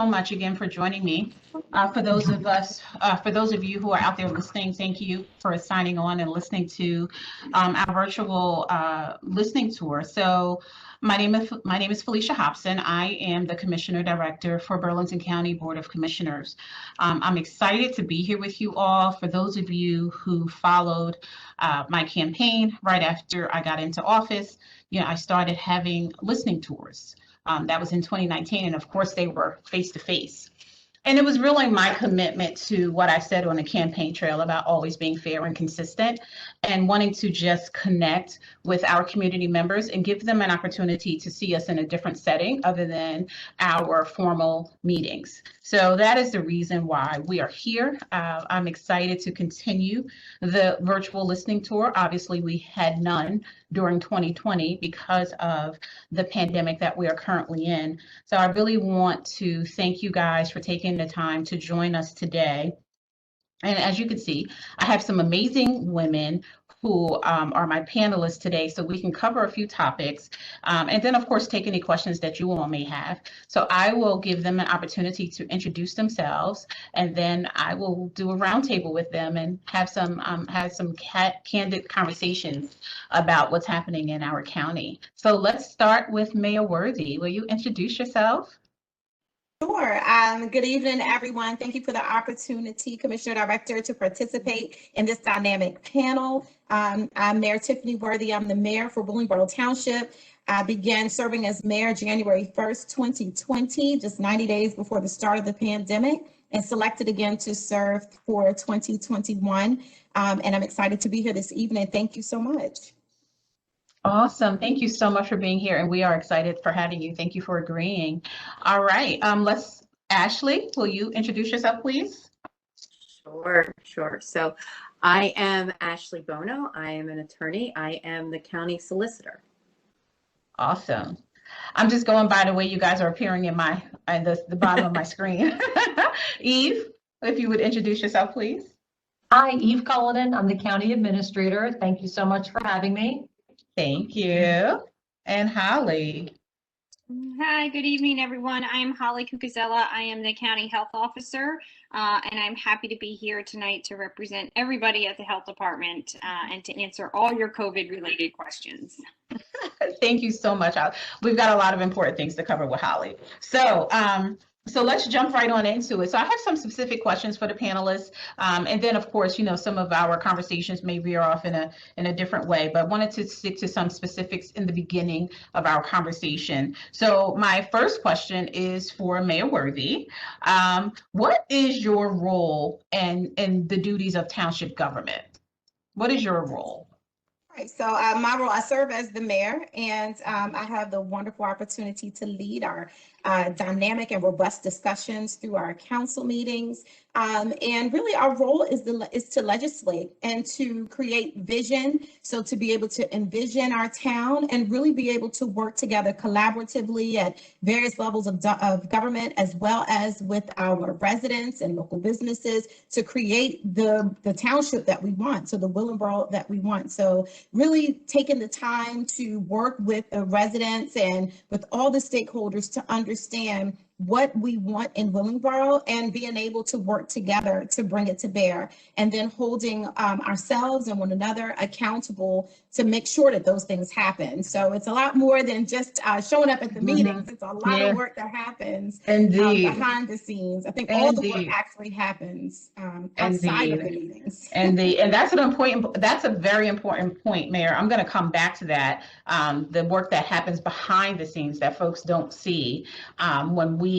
So much again for joining me. For those of you who are out there listening, thank you for signing on and listening to our virtual listening tour. So my name is Felicia Hopson. I am the Commissioner Director for Burlington County Board of Commissioners. I'm excited to be here with you all. For those of you who followed my campaign right after I got into office, I started having listening tours. That was in 2019, and of course they were face-to-face. And it was really my commitment to what I said on the campaign trail about always being fair and consistent and wanting to just connect with our community members and give them an opportunity to see us in a different setting other than our formal meetings. So that is the reason why we are here. I'm excited to continue the virtual listening tour. Obviously, we had none during 2020 because of the pandemic that we are currently in. So I really want to thank you guys for taking the time to join us today. And as you can see, I have some amazing women who are my panelists today, so we can cover a few topics, and then of course take any questions that you all may have. So I will give them an opportunity to introduce themselves, and then I will do a roundtable with them and have some candid conversations about what's happening in our county. So let's start with Mayor Worthy. Will you introduce yourself? Sure. Good evening, everyone. Thank you for the opportunity, Commissioner Director, to participate in this dynamic panel. I'm Mayor Tiffani Worthy. I'm the mayor for Willingboro Township. I began serving as mayor January 1st, 2020, just 90 days before the start of the pandemic, and selected again to serve for 2021. And I'm excited to be here this evening. Thank you so much. Awesome. Thank you so much for being here. And we are excited for having you. Thank you for agreeing. All right. Ashley, will you introduce yourself, please? Sure. So I am Ashley Buono. I am an attorney. I am the county solicitor. Awesome. I'm just going by the way you guys are appearing in the bottom of my screen. Eve, if you would introduce yourself, please. Hi, Eve Cullinan. I'm the county administrator. Thank you so much for having me. Thank you. And Holly. Hi, good evening, everyone. I'm Holly Cucazella. I am the county health officer, and I'm happy to be here tonight to represent everybody at the health department and to answer all your COVID-related questions. Thank you so much. We've got a lot of important things to cover with Holly. So let's jump right on into it. So I have some specific questions for the panelists. And then, of course, some of our conversations may veer off in a different way, but wanted to stick to some specifics in the beginning of our conversation. So my first question is for Mayor Worthy. What is your role in the duties of township government? What is your role? Right, so my role, I serve as the mayor, and I have the wonderful opportunity to lead our dynamic and robust discussions through our council meetings. And really our role is to legislate and to create vision. So to be able to envision our town and really be able to work together collaboratively at various levels of government, as well as with our residents and local businesses to create the township that we want. So the Willingboro that we want. So really taking the time to work with the residents and with all the stakeholders to understand what we want in Willingboro and being able to work together to bring it to bear, and then holding ourselves and one another accountable to make sure that those things happen. So it's a lot more than just showing up at the meetings. It's a lot of work that happens behind the scenes. I think all the work actually happens outside of the meetings. And that's a very important point, Mayor. I'm going to come back to that. The work that happens behind the scenes that folks don't see when we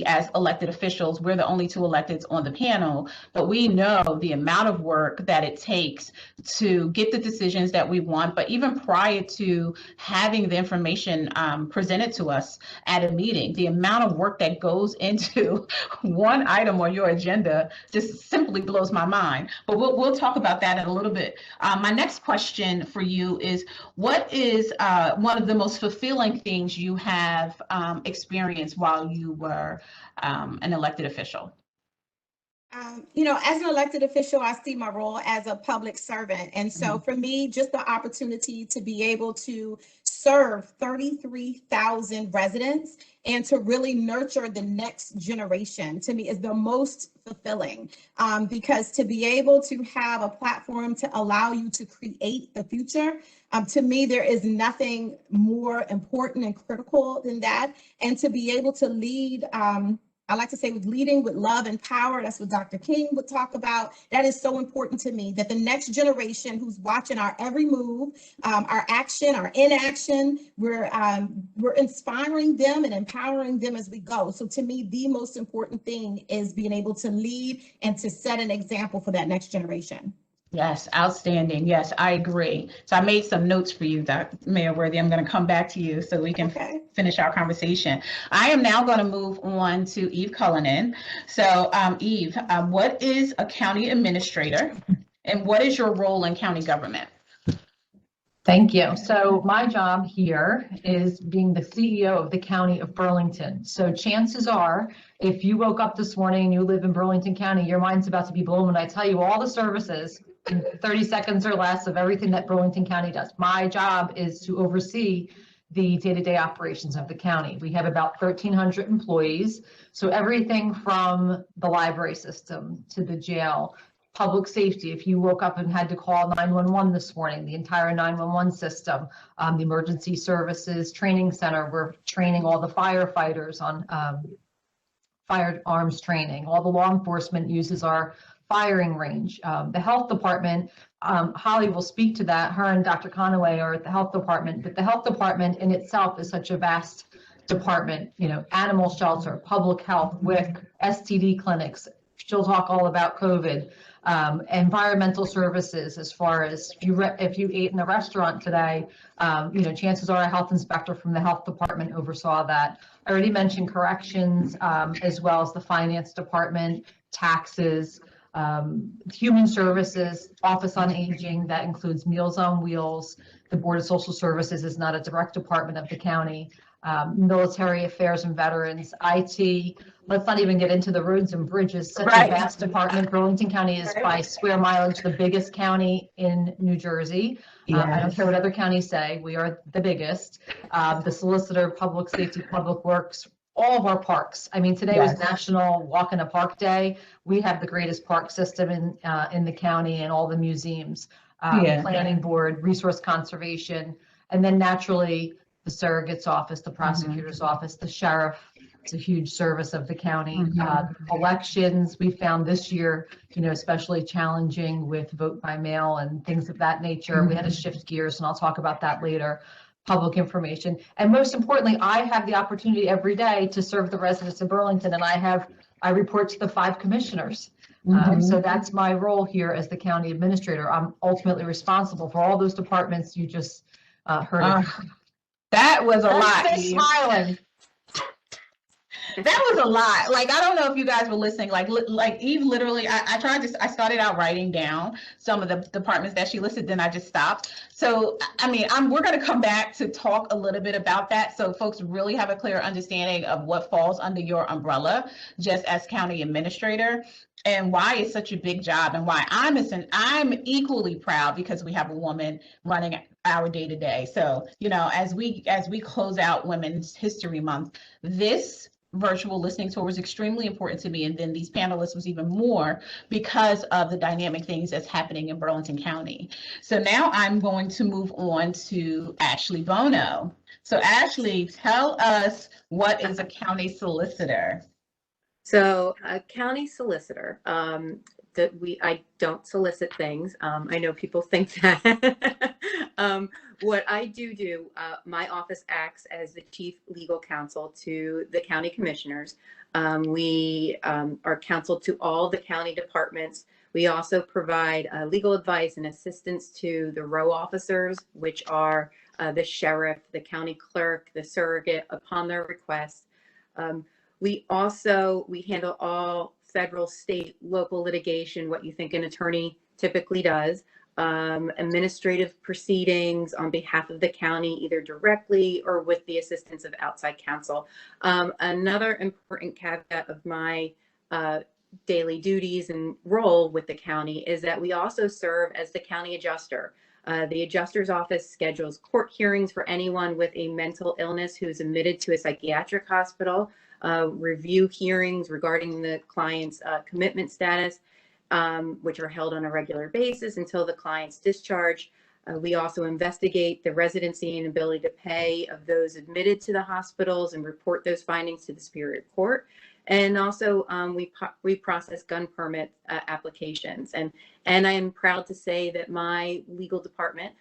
as elected officials, we're the only two electeds on the panel, but we know the amount of work that it takes to get the decisions that we want. But even prior to having the information presented to us at a meeting, the amount of work that goes into one item on your agenda just simply blows my mind. But we'll talk about that in a little bit. My next question for you is, what is one of the most fulfilling things you have experienced while you were an elected official? As an elected official, I see my role as a public servant. And so for me, just the opportunity to be able to serve 33,000 residents and to really nurture the next generation, to me, is the most fulfilling, because to be able to have a platform to allow you to create the future, to me, there is nothing more important and critical than that. And to be able to lead, I like to say, with leading with love and power. That's what Dr. King would talk about. That is so important to me, that the next generation who's watching our every move, our action, our inaction, we're inspiring them and empowering them as we go. So to me, the most important thing is being able to lead and to set an example for that next generation. Yes, outstanding. Yes, I agree. So I made some notes for you, Mayor Worthy. I'm going to come back to you so we can finish our conversation. I am now going to move on to Eve Cullinan. So Eve, what is a county administrator and what is your role in county government? Thank you. So my job here is being the CEO of the County of Burlington. So chances are, if you woke up this morning and you live in Burlington County, your mind's about to be blown when I tell you all the services in 30 seconds or less of everything that Burlington County does. My job is to oversee the day-to-day operations of the county. We have about 1,300 employees. So everything from the library system to the jail, public safety. If you woke up and had to call 911 this morning, the entire 911 system, the emergency services training center, we're training all the firefighters on firearms training. All the law enforcement uses our firing range. The health department, Holly will speak to that. Her and Dr. Conaway are at the health department, but the health department in itself is such a vast department, animal shelter, public health, WIC, STD clinics. She'll talk all about COVID. Environmental services, as far as if you ate in a restaurant today, chances are a health inspector from the health department oversaw that. I already mentioned corrections, as well as the finance department, taxes, human services, office on aging, that includes Meals on Wheels. The Board of Social Services is not a direct department of the county. Military affairs and veterans, IT. Let's not even get into the roads and bridges. Such a vast department. Burlington County is by square mileage the biggest county in New Jersey. I don't care what other counties say, we are the biggest. The Solicitor, Public Safety, Public Works, all of our parks. I mean, today was National Walk in a Park Day. We have the greatest park system in the county, and all the museums, planning board, resource conservation, and then naturally the surrogate's office, the prosecutor's office, the sheriff. It's a huge service of the county. Elections, we found this year, especially challenging with vote by mail and things of that nature. We had to shift gears, and I'll talk about that later. Public information. And most importantly, I have the opportunity every day to serve the residents of Burlington, and I report to the 5 commissioners. So that's my role here as the county administrator. I'm ultimately responsible for all those departments you just heard. That was a lot. Smiling. That was a lot. Like, I don't know if you guys were listening. Like Eve literally, I started out writing down some of the departments that she listed, then I just stopped. So, I mean, we're going to come back to talk a little bit about that, so folks really have a clear understanding of what falls under your umbrella just as county administrator, and why it's such a big job, and why I'm equally proud because we have a woman running our day-to-day. So, as we close out Women's History Month, this virtual listening tour was extremely important to me, and then these panelists was even more because of the dynamic things that's happening in Burlington County. So now I'm going to move on to Ashley Buono. So Ashley, tell us, what is a county solicitor? So a county solicitor, I don't solicit things. I know people think that. What I do, my office acts as the chief legal counsel to the county commissioners. We are counsel to all the county departments. We also provide legal advice and assistance to the row officers, which are the sheriff, the county clerk, the surrogate, upon their request. We handle all federal, state, local litigation, what you think an attorney typically does, administrative proceedings on behalf of the county, either directly or with the assistance of outside counsel. Another important caveat of my daily duties and role with the county is that we also serve as the county adjuster. The adjuster's office schedules court hearings for anyone with a mental illness who is admitted to a psychiatric hospital, review hearings regarding the client's commitment status, which are held on a regular basis until the client's discharge. We also investigate the residency and ability to pay of those admitted to the hospitals and report those findings to the Superior Court. And also we process gun permit applications. And I am proud to say that my legal department,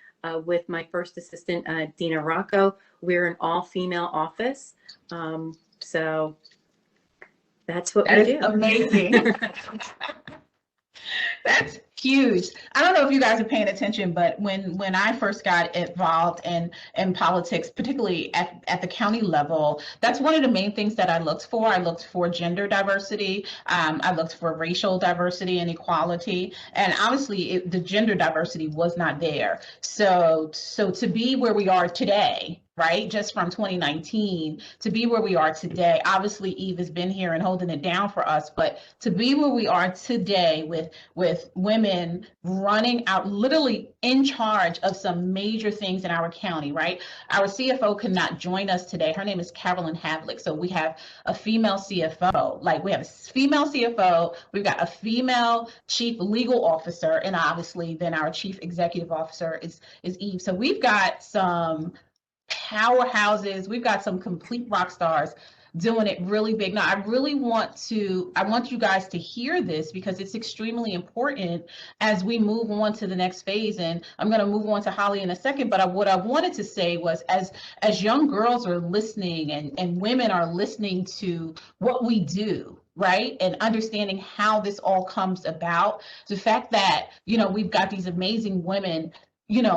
with my first assistant, Dina Rocco, we're an all-female office. So that's what we do. Amazing. That's huge. I don't know if you guys are paying attention, but when I first got involved in politics, particularly at the county level, that's one of the main things that I looked for. I looked for gender diversity. I looked for racial diversity and equality. And obviously, the gender diversity was not there. So to be where we are today, right? Just from 2019 to be where we are today. Obviously, Eve has been here and holding it down for us, but to be where we are today with women running out, literally in charge of some major things in our county, right? Our CFO could not join us today. Her name is Carolyn Havlick. So we have a female CFO, like we have a female CFO, we've got a female chief legal officer, and obviously then our chief executive officer is Eve. So we've got some powerhouses, we've got some complete rock stars doing it really big. Now, I want you guys to hear this because it's extremely important as we move on to the next phase. And I'm going to move on to Holly in a second. But what I wanted to say was, as young girls are listening and women are listening to what we do, right, and understanding how this all comes about, the fact that, we've got these amazing women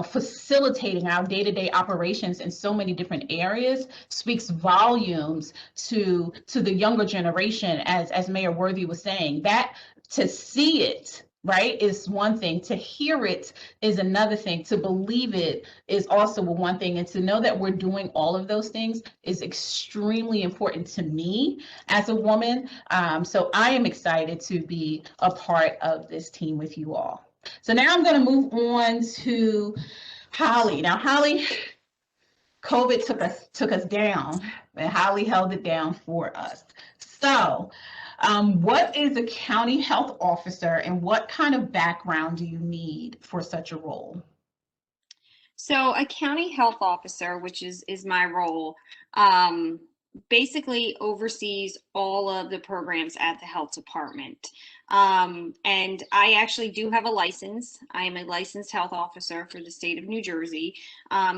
facilitating our day-to-day operations in so many different areas speaks volumes to the younger generation, as Mayor Worthy was saying. That to see it, right, is one thing. To hear it is another thing. To believe it is also one thing. And to know that we're doing all of those things is extremely important to me as a woman. So I am excited to be a part of this team with you all. So now I'm going to move on to Holly. Now, Holly, COVID took us down, and Holly held it down for us. So what is a county health officer, and what kind of background do you need for such a role? So a county health officer, which is my role, basically oversees all of the programs at the health department. And I actually do have a license. I am a licensed health officer for the state of New Jersey.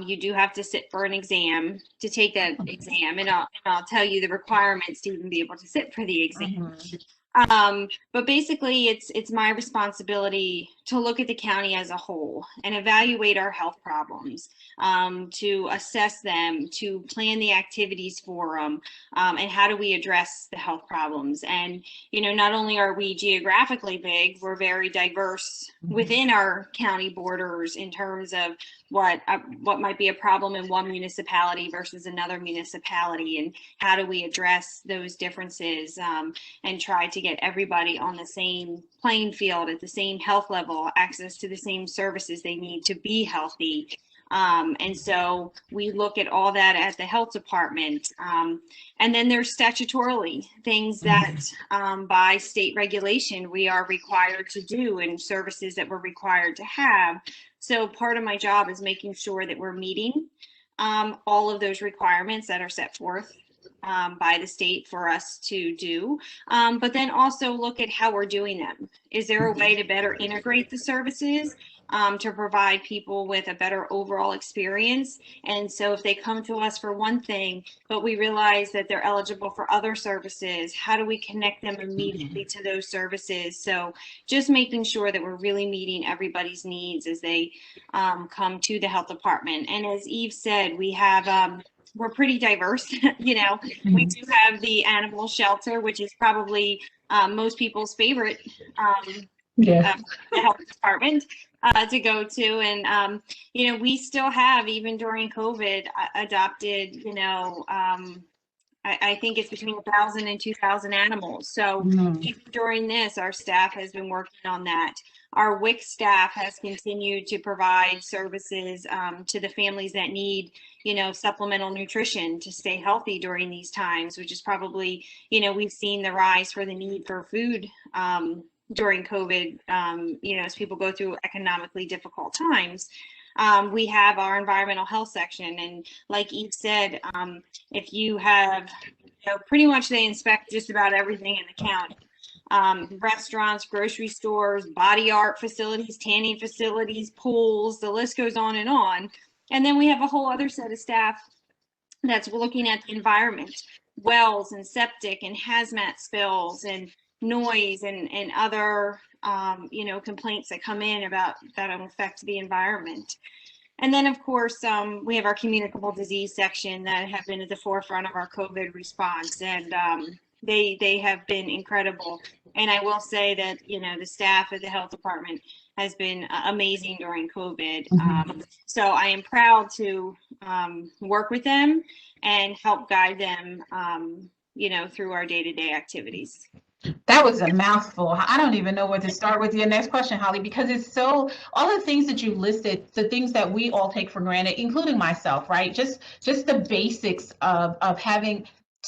You do have to sit for an exam to take that exam, and I'll tell you the requirements to even be able to sit for the exam. But basically it's my responsibility to look at the county as a whole and evaluate our health problems, to assess them, to plan the activities for them, and how do we address the health problems. And, not only are we geographically big, we're very diverse within our county borders in terms of what might be a problem in one municipality versus another municipality, and how do we address those differences, and try to get everybody on the same playing field at the same health level, access to the same services they need to be healthy. And so we look at all that at the health department. And then there's statutorily things that by state regulation we are required to do, and services that we're required to have. So part of my job is making sure that we're meeting all of those requirements that are set forth by the state for us to do, but then also look at how we're doing them. Is there a way to better integrate the services to provide people with a better overall experience? And so if they come to us for one thing, but we realize that they're eligible for other services, how do we connect them immediately to those services? So just making sure that we're really meeting everybody's needs as they come to the health department. And as Eve said, we have we're pretty diverse. We do have the animal shelter, which is probably most people's favorite the health department to go to. And, we still have, even during COVID, adopted, I think it's between 1,000 and 2,000 animals. So even during this, our staff has been working on that. Our WIC staff has continued to provide services to the families that need, supplemental nutrition to stay healthy during these times, which is probably, we've seen the rise for the need for food during COVID, as people go through economically difficult times. We have our environmental health section, and like Eve said, if you have, pretty much they inspect just about everything in the county. Restaurants, grocery stores, body art facilities, tanning facilities, pools, the list goes on. And then we have a whole other set of staff that's looking at the environment, wells and septic and hazmat spills and noise and other complaints that come in about that affect the environment. And then, of course, we have our communicable disease section that have been at the forefront of our COVID response, and they have been incredible. And I will say that, the staff at the health department has been amazing during COVID. So I am proud to work with them and help guide them, through our day-to-day activities. That was a mouthful. I don't even know where to start with your next question, Holly, because it's all the things that you listed, the things that we all take for granted, including myself, right? Just the basics of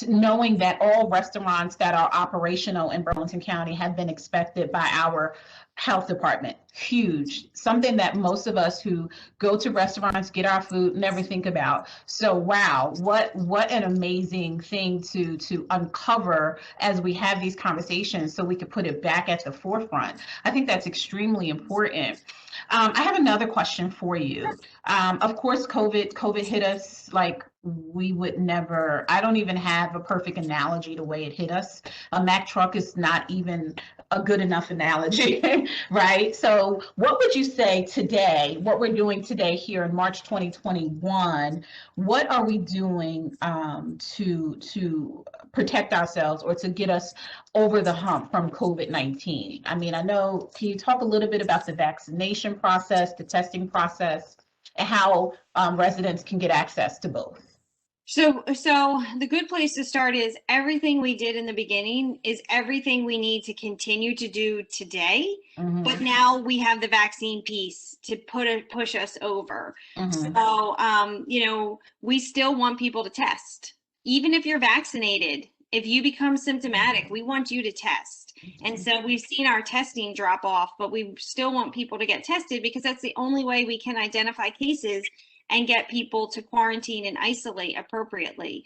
knowing that all restaurants that are operational in Burlington County have been inspected by our health department. Huge. Something that most of us who go to restaurants, get our food, never think about. So wow, what an amazing thing to uncover as we have these conversations, so we could put it back at the forefront. I think that's extremely important. I have another question for you. Of course, COVID hit us like we would never. I don't even have a perfect analogy the way it hit us. A Mack truck is not even a good enough analogy, right? So what would you say today, what we're doing today here in March 2021, what are we doing to protect ourselves or to get us over the hump from COVID-19? I mean, can you talk a little bit about the vaccination process, the testing process, and how residents can get access to both? So the good place to start is everything we did in the beginning is everything we need to continue to do today. But now we have the vaccine piece to push us over. So, we still want people to test. Even if you're vaccinated, if you become symptomatic, we want you to test. And so we've seen our testing drop off, but we still want people to get tested because that's the only way we can identify cases and get people to quarantine and isolate appropriately.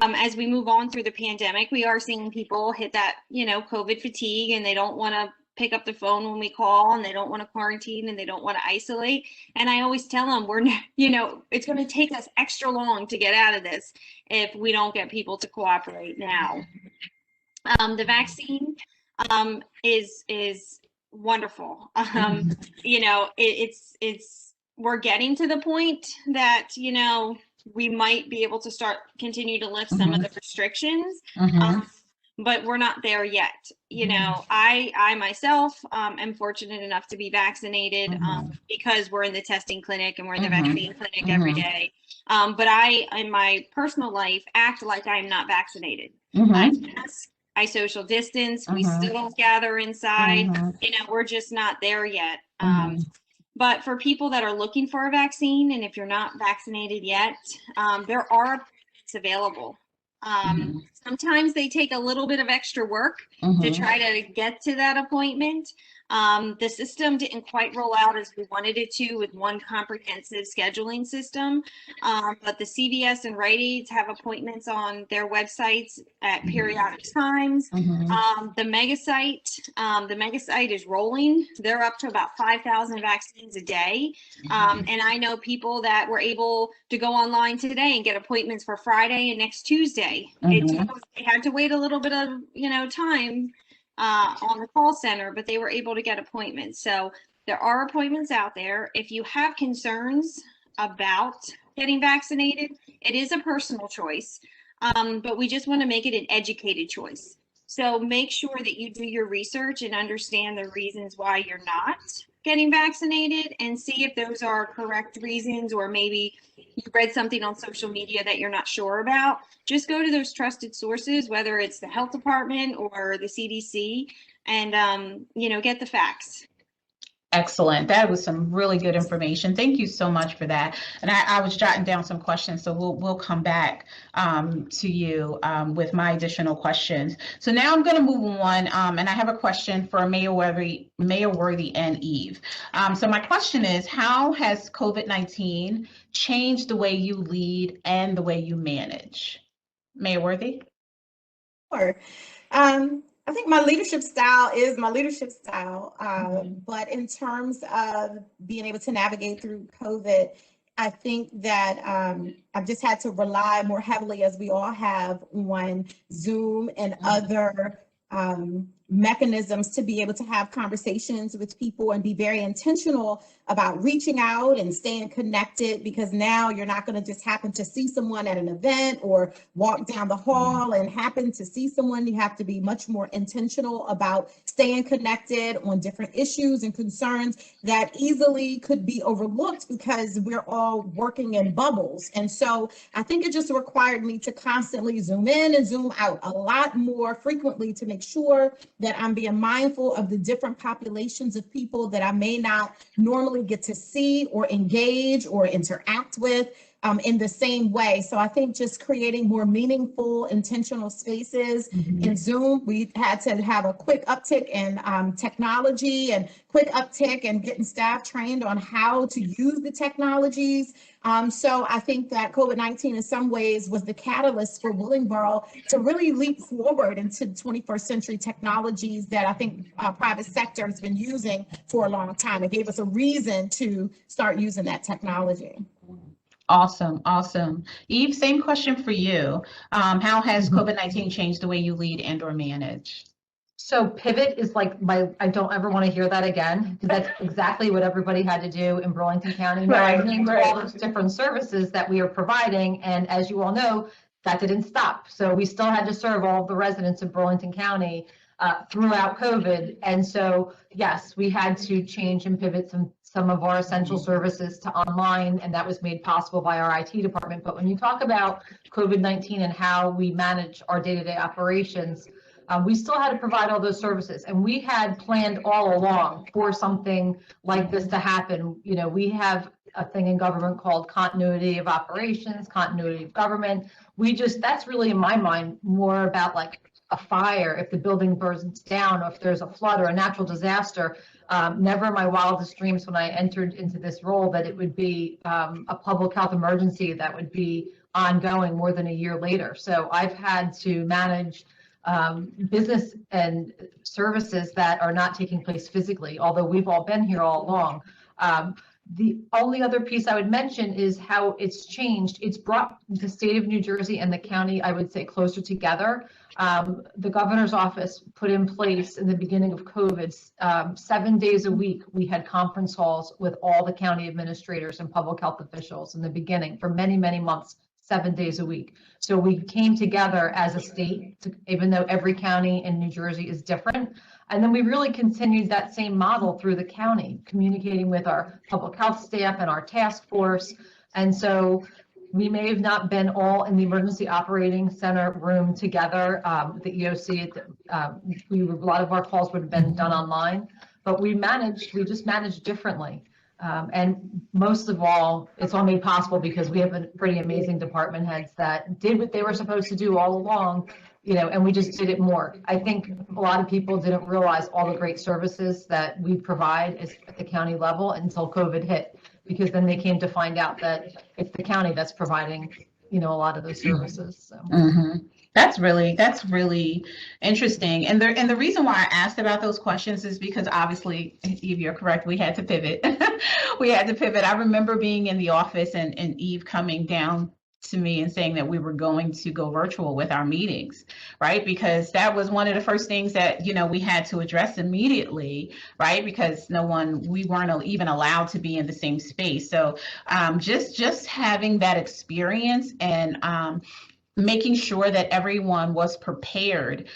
As we move on through the pandemic, we are seeing people hit that, COVID fatigue, and they don't want to pick up the phone when we call, and they don't want to quarantine, and they don't want to isolate. And I always tell them it's going to take us extra long to get out of this if we don't get people to cooperate now. The vaccine is wonderful. We're getting to the point that, we might be able to continue to lift some of the restrictions, but we're not there yet. I myself am fortunate enough to be vaccinated because we're in the testing clinic and we're in the vaccine clinic every day. But I, in my personal life, act like I'm not vaccinated. I mask, I social distance, we still don't gather inside. We're just not there yet. But for people that are looking for a vaccine, and if you're not vaccinated yet, there are appointments available. Sometimes they take a little bit of extra work to try to get to that appointment. The system didn't quite roll out as we wanted it to with one comprehensive scheduling system, but the CVS and Rite Aids have appointments on their websites at periodic times. The mega site is rolling. They're up to about 5,000 vaccines a day. And I know people that were able to go online today and get appointments for Friday and next Tuesday. They had to wait a little bit of time on the call center, but they were able to get appointments. So there are appointments out there. If you have concerns about getting vaccinated, it is a personal choice, but we just want to make it an educated choice. So make sure that you do your research and understand the reasons why you're not. getting vaccinated and see if those are correct reasons, or maybe you read something on social media that you're not sure about. Just go to those trusted sources, whether it's the health department or the CDC, and get the facts. Excellent. That was some really good information. Thank you so much for that. And I was jotting down some questions, so we'll come back to you with my additional questions. So now I'm going to move on, and I have a question for Mayor Worthy and Eve. So my question is, how has COVID-19 changed the way you lead and the way you manage? Mayor Worthy? Sure. I think my leadership style is my leadership style, but in terms of being able to navigate through COVID, I think that I've just had to rely more heavily, as we all have, on Zoom and other mechanisms to be able to have conversations with people and be very intentional about reaching out and staying connected, because now you're not going to just happen to see someone at an event or walk down the hall and happen to see someone. You have to be much more intentional about staying connected on different issues and concerns that easily could be overlooked because we're all working in bubbles. And so I think it just required me to constantly zoom in and zoom out a lot more frequently to make sure that I'm being mindful of the different populations of people that I may not normally get to see or engage or interact with in the same way. So I think just creating more meaningful, intentional spaces. In Zoom, we had to have a quick uptick in technology and quick uptick in getting staff trained on how to use the technologies. So I think that COVID-19 in some ways was the catalyst for Willingboro to really leap forward into 21st century technologies that I think private sector has been using for a long time. It gave us a reason to start using that technology. Awesome, awesome. Eve, same question for you. How has COVID-19 changed the way you lead and or manage? So pivot is like I don't ever want to hear that again, because that's exactly what everybody had to do in Burlington County. Right, Named right. all those different services that we are providing. And as you all know, that didn't stop. So we still had to serve all of the residents of Burlington County throughout COVID. And so, yes, we had to change and pivot some of our essential services to online, and that was made possible by our IT department. But when you talk about COVID-19 and how we manage our day-to-day operations, we still had to provide all those services, and we had planned all along for something like this to happen. You know, we have a thing in government called continuity of operations, continuity of government. That's really, in my mind, more about like a fire. If the building burns down, or if there's a flood or a natural disaster, never in my wildest dreams when I entered into this role that it would be a public health emergency that would be ongoing more than a year later. So I've had to manage business and services that are not taking place physically, although we've all been here all along. The only other piece I would mention is how it's changed. It's brought the state of New Jersey and the county, I would say, closer together. The governor's office put in place in the beginning of COVID, 7 days a week, we had conference calls with all the county administrators and public health officials in the beginning for many, many months, 7 days a week. So we came together as a state, even though every county in New Jersey is different. And then we really continued that same model through the county, communicating with our public health staff and our task force. And so we may have not been all in the emergency operating center room together. The EOC, a lot of our calls would have been done online, but we just managed differently. And most of all, it's all made possible because we have a pretty amazing department heads that did what they were supposed to do all along, and we just did it more. I think a lot of people didn't realize all the great services that we provide at the county level until COVID hit, because then they came to find out that it's the county that's providing, a lot of those services. So. That's really interesting. And the reason why I asked about those questions is because obviously, Eve, you're correct, we had to pivot. I remember being in the office and Eve coming down to me and saying that we were going to go virtual with our meetings, right? Because that was one of the first things that, we had to address immediately, right? Because we weren't even allowed to be in the same space. So just having that experience and making sure that everyone was prepared,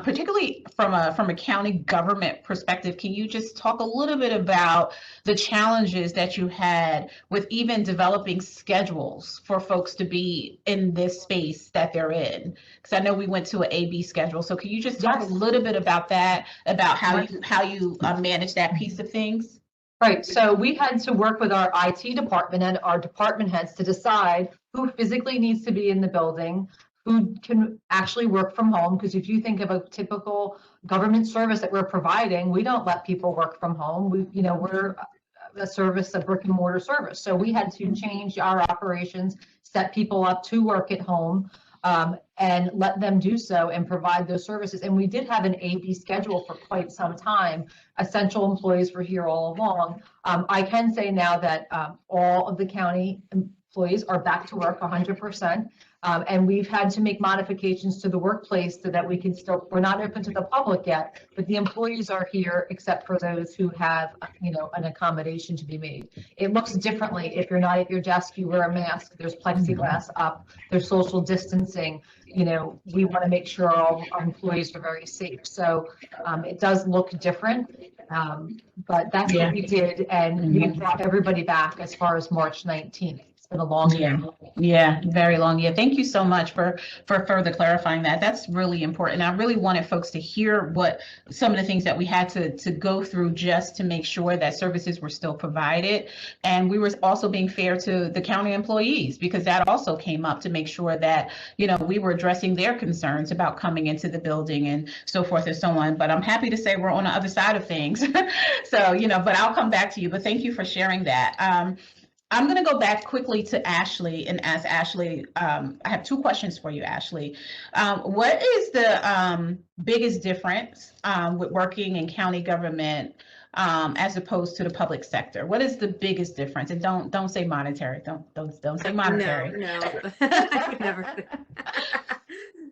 particularly from a county government perspective. Can you just talk a little bit about the challenges that you had with even developing schedules for folks to be in this space that they're in? Because I know we went to an A/B schedule. So can you just talk a little bit about that, about how you manage that piece of things? Right, so we had to work with our IT department and our department heads to decide who physically needs to be in the building, who can actually work from home, because if you think of a typical government service that we're providing, we don't let people work from home. We're a service, a brick and mortar service. So we had to change our operations, set people up to work at home, and let them do so and provide those services. And we did have an A/B schedule for quite some time. Essential employees were here all along. I can say now that all of the county employees are back to work 100%. And we've had to make modifications to the workplace so that we can still, we're not open to the public yet, but the employees are here except for those who have, an accommodation to be made. It looks differently. If you're not at your desk, you wear a mask, there's plexiglass up, there's social distancing. We want to make sure all our employees are very safe. So it does look different, but that's what we did. And we brought everybody back as far as March 19th. Been a long year. Yeah, very long. Yeah, thank you so much for further clarifying that. That's really important. I really wanted folks to hear what some of the things that we had to go through just to make sure that services were still provided. And we were also being fair to the county employees, because that also came up, to make sure that, we were addressing their concerns about coming into the building and so forth and so on. But I'm happy to say we're on the other side of things. So, but I'll come back to you. But thank you for sharing that. I'm going to go back quickly to Ashley and ask Ashley, I have two questions for you, Ashley. What is the biggest difference with working in county government as opposed to the public sector? What is the biggest difference? And don't say monetary. Don't say monetary. No, I would never say.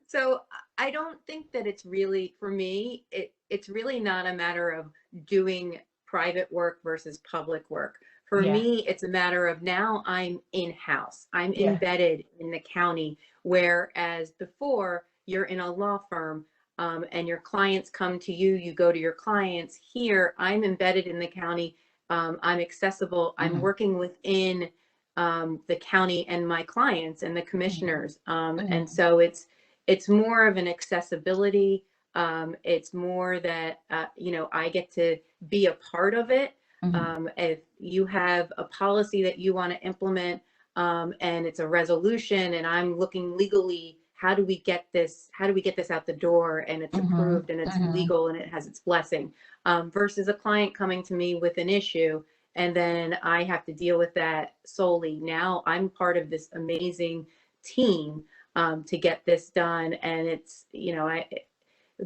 So I don't think that it's really, for me, it's really not a matter of doing private work versus public work. For me, it's a matter of now I'm in-house. I'm embedded in the county, whereas before you're in a law firm and your clients come to you, you go to your clients. Here, I'm embedded in the county. I'm accessible. I'm working within the county and my clients and the commissioners. And so it's more of an accessibility. It's more that, I get to be a part of it. If you have a policy that you want to implement and it's a resolution and I'm looking legally, how do we get this out the door and it's approved and it's legal and it has its blessing, versus a client coming to me with an issue and then I have to deal with that solely. Now I'm part of this amazing team to get this done, and it's,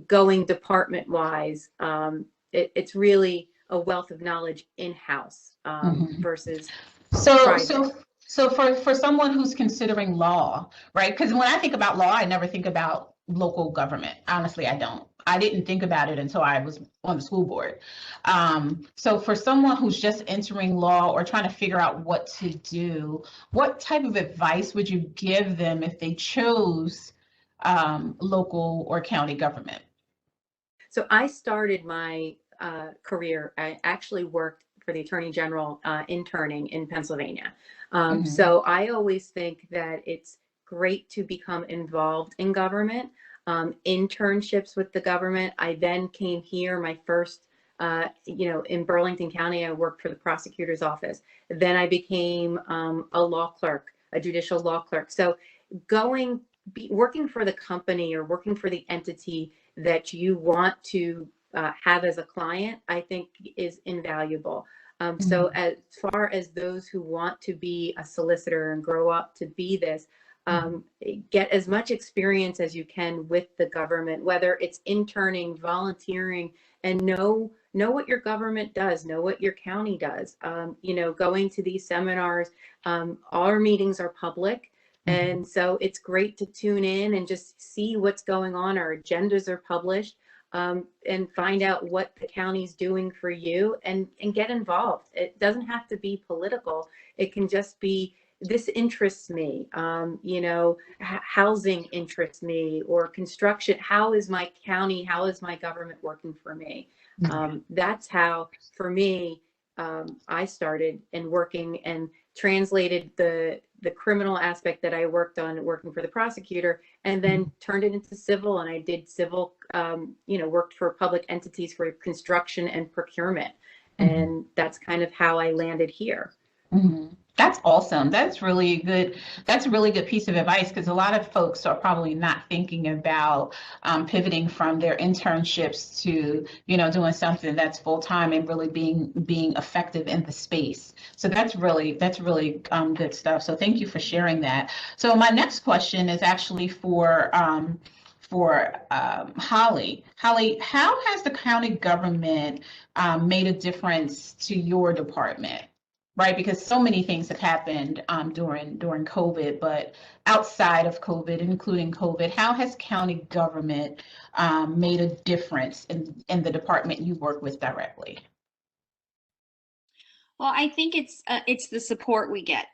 going department wise, it's really a wealth of knowledge in-house versus so for someone who's considering law, right? Because when I think about law, I never think about local government. Honestly, I don't. I didn't think about it until I was on the school board. So for someone who's just entering law or trying to figure out what to do, what type of advice would you give them if they chose local or county government? So I started my career, I actually worked for the Attorney General interning in Pennsylvania. So I always think that it's great to become involved in government, internships with the government. I then came here, my first, in Burlington County, I worked for the prosecutor's office. Then I became a law clerk, a judicial law clerk. So working for the company or working for the entity that you want to have as a client, I think is invaluable. So as far as those who want to be a solicitor and grow up to be this, get as much experience as you can with the government, whether it's interning, volunteering, and know what your government does, know what your county does. Going to these seminars, our meetings are public. And so it's great to tune in and just see what's going on. Our agendas are published, and find out what the county's doing for you and get involved. It doesn't have to be political. It can just be this interests me, housing interests me, or construction. How is my county, how is my government working for me? That's how, for me, I started and working and translated the criminal aspect that I worked on working for the prosecutor, and then turned it into civil. And I did civil, worked for public entities for construction and procurement. And that's kind of how I landed here. That's awesome. That's really good. That's a really good piece of advice, because a lot of folks are probably not thinking about pivoting from their internships to, doing something that's full time and really being effective in the space. So that's really good stuff. So thank you for sharing that. So my next question is actually for Holly. Holly, how has the county government made a difference to your department? Right, because so many things have happened during COVID, but outside of COVID, including COVID, how has county government made a difference in the department you work with directly? Well, I think it's the support we get.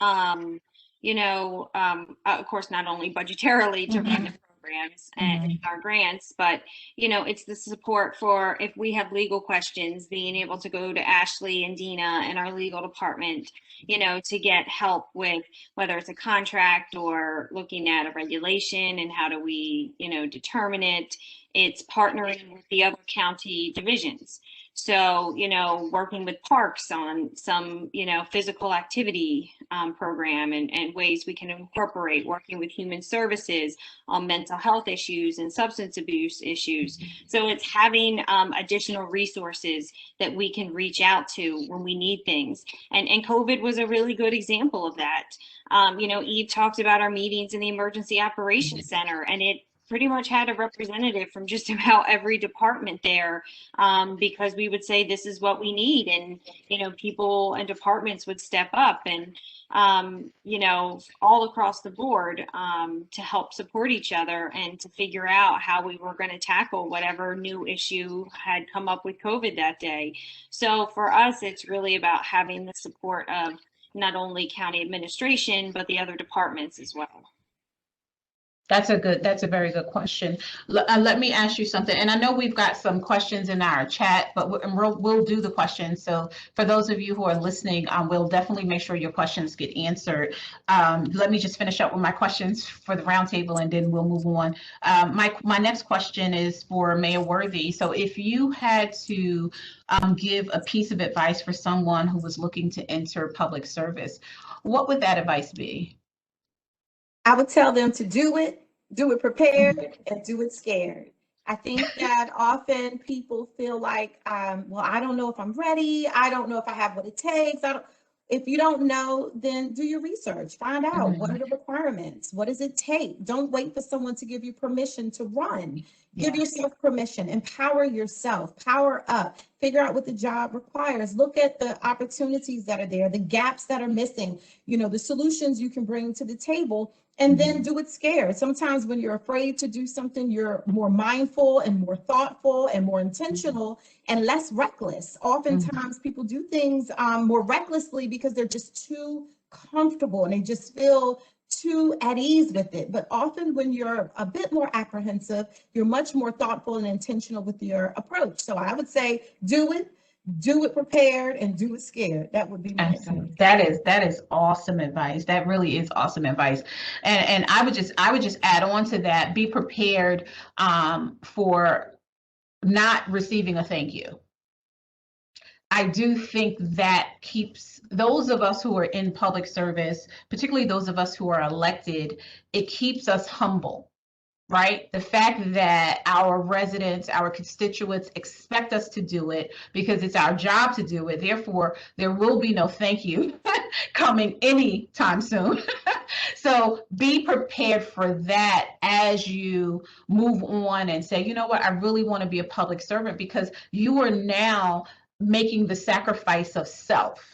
Of course, not only budgetarily to run the programs and our grants, but it's the support for, if we have legal questions, being able to go to Ashley and Dina and our legal department, to get help with whether it's a contract or looking at a regulation and how do we, determine it. It's partnering with the other county divisions. So, working with parks on some, physical activity program and ways we can incorporate, working with human services on mental health issues and substance abuse issues. So it's having additional resources that we can reach out to when we need things. And COVID was a really good example of that. Eve talked about our meetings in the Emergency Operations Center, and it pretty much had a representative from just about every department there, because we would say this is what we need, and people and departments would step up and all across the board to help support each other and to figure out how we were going to tackle whatever new issue had come up with COVID that day. So for us, it's really about having the support of not only county administration, but the other departments as well. That's a very good question. Let me ask you something. And I know we've got some questions in our chat, but we'll do the questions. So for those of you who are listening, we'll definitely make sure your questions get answered. Let me just finish up with my questions for the roundtable, and then we'll move on. My next question is for Mayor Worthy. So if you had to give a piece of advice for someone who was looking to enter public service, what would that advice be? I would tell them to do it prepared, and do it scared. I think that often people feel like, well, I don't know if I'm ready. I don't know if I have what it takes. If you don't know, then do your research. Find out what are the requirements. What does it take? Don't wait for someone to give you permission to run. Give yourself permission. Empower yourself. Power up. Figure out what the job requires. Look at the opportunities that are there, the gaps that are missing, the solutions you can bring to the table. And then do it scared. Sometimes when you're afraid to do something, you're more mindful and more thoughtful and more intentional and less reckless. Oftentimes people do things more recklessly because they're just too comfortable and they just feel too at ease with it. But often when you're a bit more apprehensive, you're much more thoughtful and intentional with your approach. So I would say do it prepared, and do it scared. That would be my advice. That is awesome advice. That really is awesome advice. And I would just add on to that, be prepared for not receiving a thank you. I do think that keeps those of us who are in public service, particularly those of us who are elected, it keeps us humble. Right? The fact that our residents, our constituents expect us to do it because it's our job to do it. Therefore, there will be no thank you coming anytime soon. So be prepared for that as you move on and say, you know what, I really want to be a public servant, because you are now making the sacrifice of self.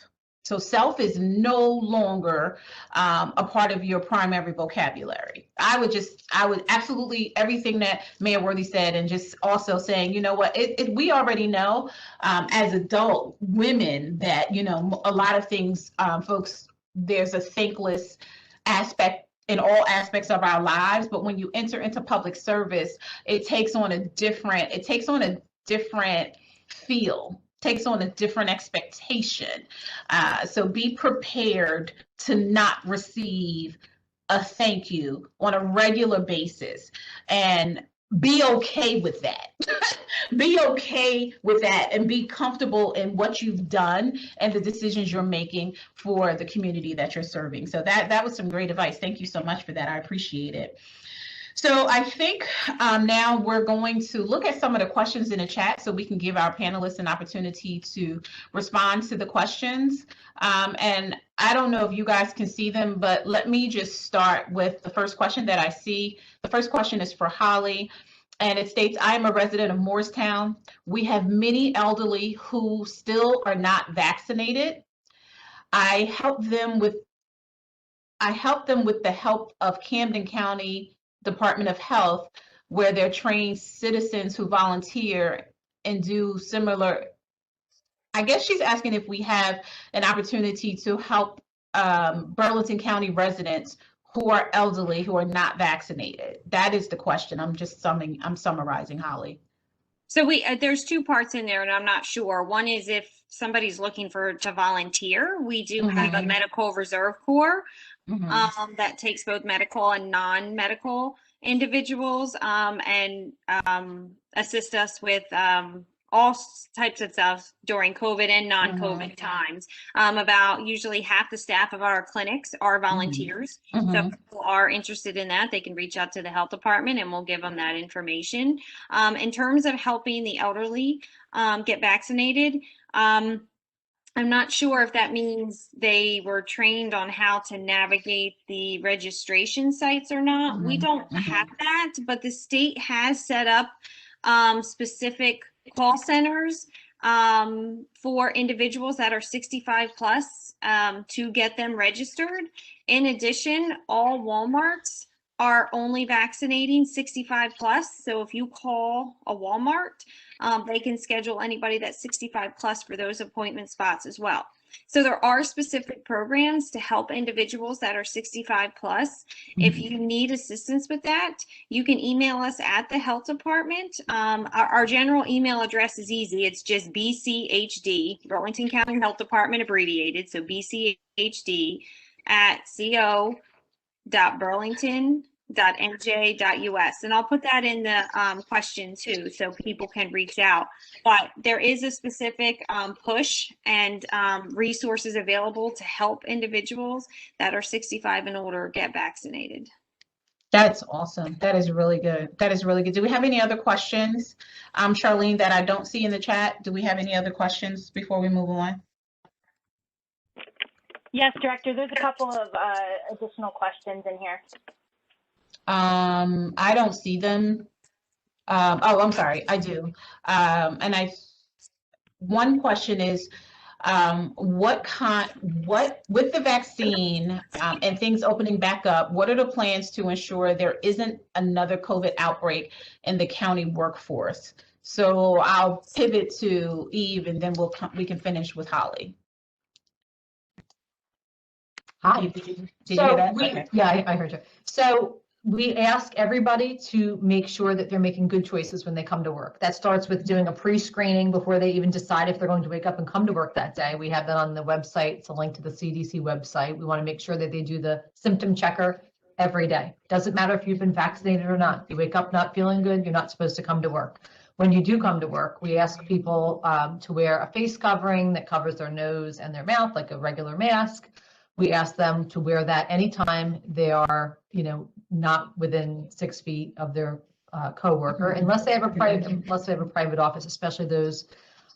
So self is no longer a part of your primary vocabulary. I would absolutely everything that Mayor Worthy said, and just also saying, you know what, we already know as adult women that, a lot of things folks there's a thankless aspect in all aspects of our lives, but when you enter into public service, it takes on a different feel, takes on a different expectation. So be prepared to not receive a thank you on a regular basis, and be okay with that. Be okay with that and be comfortable in what you've done and the decisions you're making for the community that you're serving. So that was some great advice. Thank you so much for that. I appreciate it. So I think now we're going to look at some of the questions in the chat so we can give our panelists an opportunity to respond to the questions. And I don't know if you guys can see them, but let me just start with the first question that I see. The first question is for Holly, and it states, I am a resident of Morristown. We have many elderly who still are not vaccinated. I help them with the help of Camden County Department of Health, where they're trained citizens who volunteer and do similar. I guess she's asking if we have an opportunity to help Burlington County residents who are elderly, who are not vaccinated. That is the question. I'm summarizing, Holly. So there's two parts in there, and I'm not sure. One is if somebody's looking to volunteer, we do have a medical reserve corps that takes both medical and non-medical individuals and assist us with all types of stuff during COVID and non-COVID times. About usually half the staff of our clinics are volunteers. So if people are interested in that, they can reach out to the health department and we'll give them that information. In terms of helping the elderly get vaccinated, I'm not sure if that means they were trained on how to navigate the registration sites or not. We don't have that, but the state has set up specific call centers for individuals that are 65 plus to get them registered. In addition, all Walmarts are only vaccinating 65 plus. So if you call a Walmart, they can schedule anybody that's 65 plus for those appointment spots as well. So there are specific programs to help individuals that are 65 plus. If you need assistance with that, you can email us at the health department. Our general email address is easy. It's just BCHD, Burlington County Health Department abbreviated. So BCHD at co.burlington.nj.us. And I'll put that in the question too, so people can reach out. But there is a specific push and resources available to help individuals that are 65 and older get vaccinated. That's awesome. That is really good. That is really good. Do we have any other questions, Charlene, that I don't see in the chat? Do we have any other questions before we move on? Yes, Director, there's a couple of additional questions in here. I don't see them. Oh, I'm sorry, I do. One question is, with the vaccine and things opening back up, what are the plans to ensure there isn't another COVID outbreak in the county workforce? So I'll pivot to Eve, and then we can finish with Holly. Hi. Did you hear that? Okay. Yeah, I heard you. So we ask everybody to make sure that they're making good choices when they come to work. That starts with doing a pre-screening before they even decide if they're going to wake up and come to work that day. We have that on the website. It's a link to the CDC website. We want to make sure that they do the symptom checker every day. Doesn't matter if you've been vaccinated or not. If you wake up not feeling good, you're not supposed to come to work. When you do come to work, we ask people to wear a face covering that covers their nose and their mouth, like a regular mask. We ask them to wear that anytime they are, not within 6 feet of their coworker, unless they have a private office, especially those.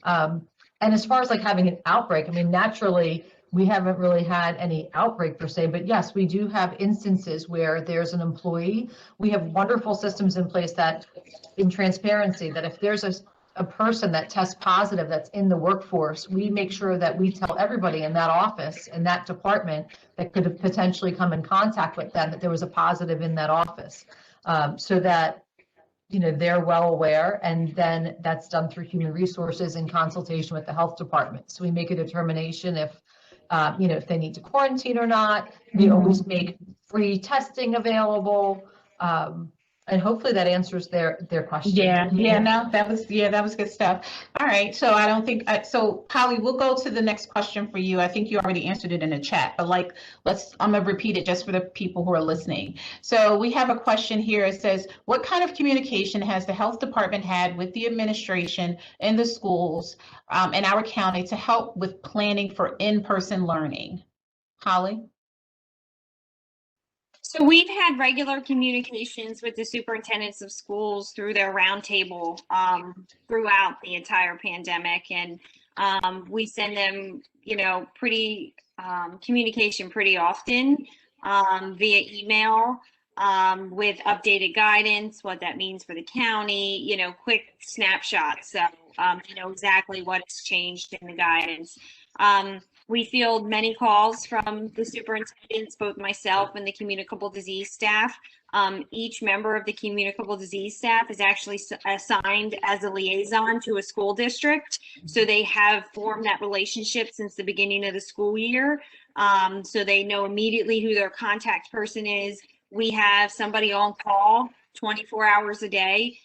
And as far as like having an outbreak, I mean, naturally, we haven't really had any outbreak per se, but yes, we do have instances where there's an employee. We have wonderful systems in place that, in transparency, that if there's a person that tests positive that's in the workforce, we make sure that we tell everybody in that office, in that department, that could have potentially come in contact with them, that there was a positive in that office, so that they're well aware, and then that's done through human resources in consultation with the health department. So we make a determination if if they need to quarantine or not. We always make free testing available. And hopefully that answers their question. No, that was good stuff. All right, so I don't think, so Holly, we'll go to the next question for you. I think you already answered it in the chat, but I'm gonna repeat it just for the people who are listening. So we have a question here. It says, what kind of communication has the health department had with the administration and the schools in our county to help with planning for in-person learning? Holly? So we've had regular communications with the superintendents of schools through their roundtable throughout the entire pandemic, and we send them, pretty communication pretty often via email with updated guidance, what that means for the county, quick snapshots, so exactly what has changed in the guidance. We field many calls from the superintendents, both myself and the communicable disease staff. Each member of the communicable disease staff is actually assigned as a liaison to a school district. So they have formed that relationship since the beginning of the school year. So they know immediately who their contact person is. We have somebody on call 24 hours a day.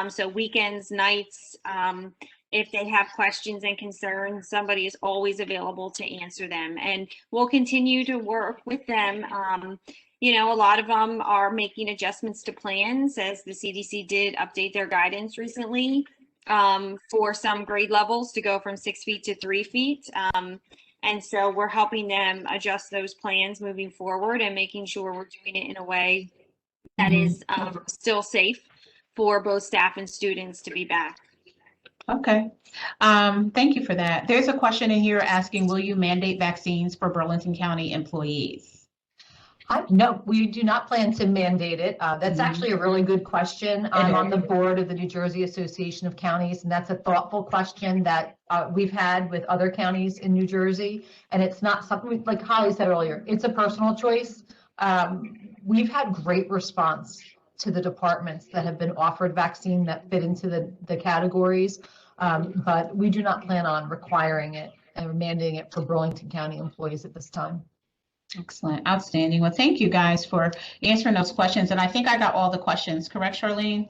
So weekends, nights, if they have questions and concerns, somebody is always available to answer them. And we'll continue to work with them. A lot of them are making adjustments to plans, as the CDC did update their guidance recently for some grade levels to go from 6 feet to 3 feet. And so we're helping them adjust those plans moving forward and making sure we're doing it in a way that is still safe for both staff and students to be back. Okay. Thank you for that. There's a question in here asking, will you mandate vaccines for Burlington County employees? No, we do not plan to mandate it. That's actually a really good question. I'm on the board of the New Jersey Association of Counties, and that's a thoughtful question that we've had with other counties in New Jersey. And it's not something, like Holly said earlier, it's a personal choice. We've had great response to the departments that have been offered vaccine that fit into the categories, but we do not plan on requiring it and mandating it for Burlington County employees at this time. Excellent. Outstanding. Well, thank you guys for answering those questions. And I think I got all the questions, correct, Charlene?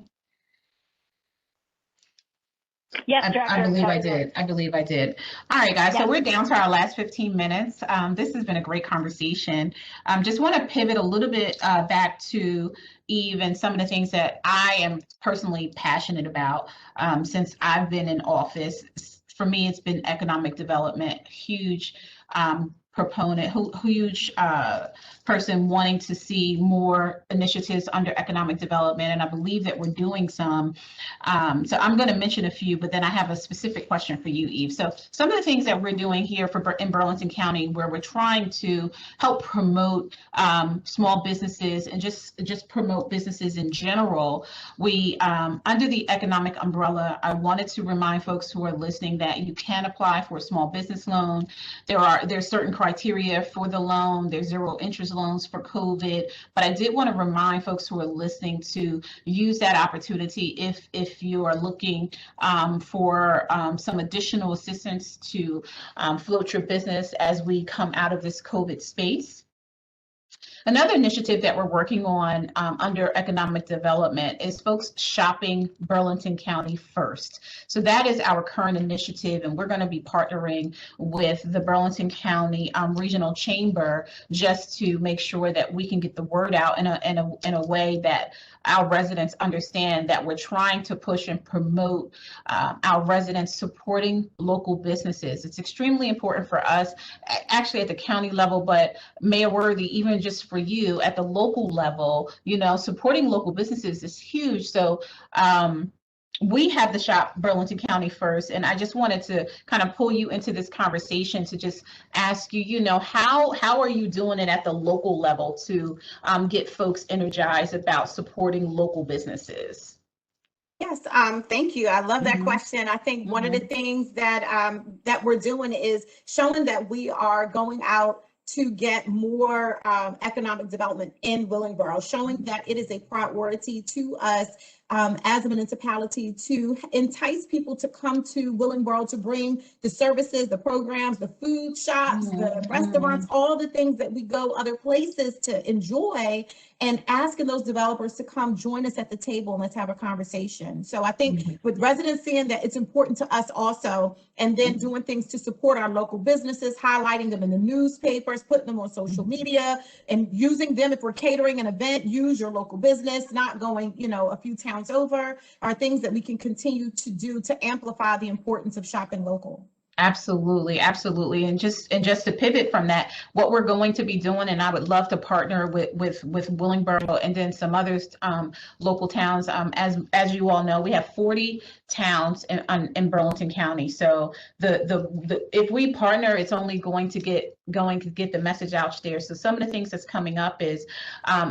Yes, I believe I did. I believe I did. All right, guys. Yes. So we're down to our last 15 minutes. This has been a great conversation. Just want to pivot a little bit back to Eve and some of the things that I am personally passionate about since I've been in office. For me, it's been economic development, huge proponent, huge person wanting to see more initiatives under economic development, and I believe that we're doing some. So I'm going to mention a few, but then I have a specific question for you, Eve. So some of the things that we're doing here in Burlington County, where we're trying to help promote small businesses and just promote businesses in general. We under the economic umbrella, I wanted to remind folks who are listening that you can apply for a small business loan. There's certain criteria for the loan. There's zero interest loans for COVID, but I did want to remind folks who are listening to use that opportunity if you are looking for some additional assistance to float your business as we come out of this COVID space. Another initiative that we're working on under economic development is folks shopping Burlington County first. So that is our current initiative, and we're going to be partnering with the Burlington County Regional Chamber just to make sure that we can get the word out in a way that our residents understand that we're trying to push and promote our residents supporting local businesses. It's extremely important for us, actually at the county level, but Mayor Worthy, even just for you at the local level, supporting local businesses is huge. So we have the shop Burlington County first, and I just wanted to kind of pull you into this conversation to just ask you, how are you doing it at the local level to get folks energized about supporting local businesses? Yes, thank you. I love that question. I think one of the things that that we're doing is showing that we are going out to get more economic development in Willingboro, showing that it is a priority to us as a municipality to entice people to come to Willingboro to bring the services, the programs, the food shops, the restaurants, all the things that we go other places to enjoy, and asking those developers to come join us at the table and let's have a conversation. So I think with residents seeing that it's important to us also, and then doing things to support our local businesses, highlighting them in the newspapers, putting them on social media, and using them if we're catering an event, use your local business, not going, a few towns over, are things that we can continue to do to amplify the importance of shopping local. Absolutely, absolutely. And just to pivot from that, what we're going to be doing, and I would love to partner with Willingboro and then some others, local towns. As you all know, we have 40 towns in Burlington County. So the if we partner, it's only going to get the message out there. So some of the things that's coming up is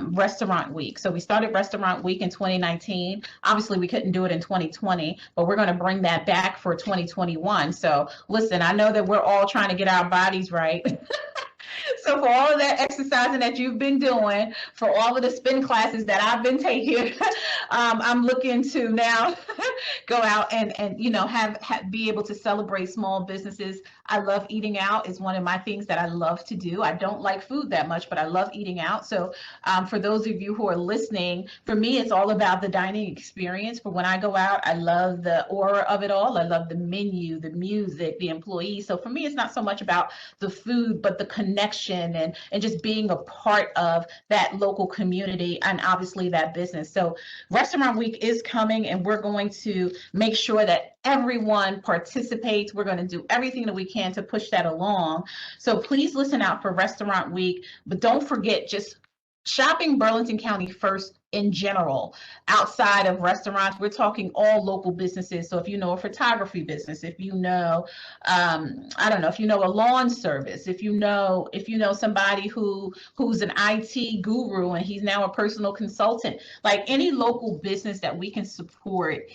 Restaurant Week. So we started Restaurant Week in 2019. Obviously, we couldn't do it in 2020, but we're going to bring that back for 2021. So listen, I know that we're all trying to get our bodies right. So for all of that exercising that you've been doing, for all of the spin classes that I've been taking, I'm looking to now go out and be able to celebrate small businesses. I love eating out. It's one of my things that I love to do. I don't like food that much, but I love eating out. So for those of you who are listening, for me, it's all about the dining experience. For when I go out, I love the aura of it all. I love the menu, the music, the employees. So for me, it's not so much about the food, but the connection and just being a part of that local community and obviously that business. So Restaurant Week is coming, and we're going to make sure that everyone participates. We're going to do everything that we can to push that along. So please listen out for Restaurant Week, but don't forget, just shopping Burlington County first in general, outside of restaurants. We're talking all local businesses. So if you know a photography business, if you know, I don't know, if you know a lawn service, if you know somebody who's an IT guru and he's now a personal consultant, like any local business that we can support,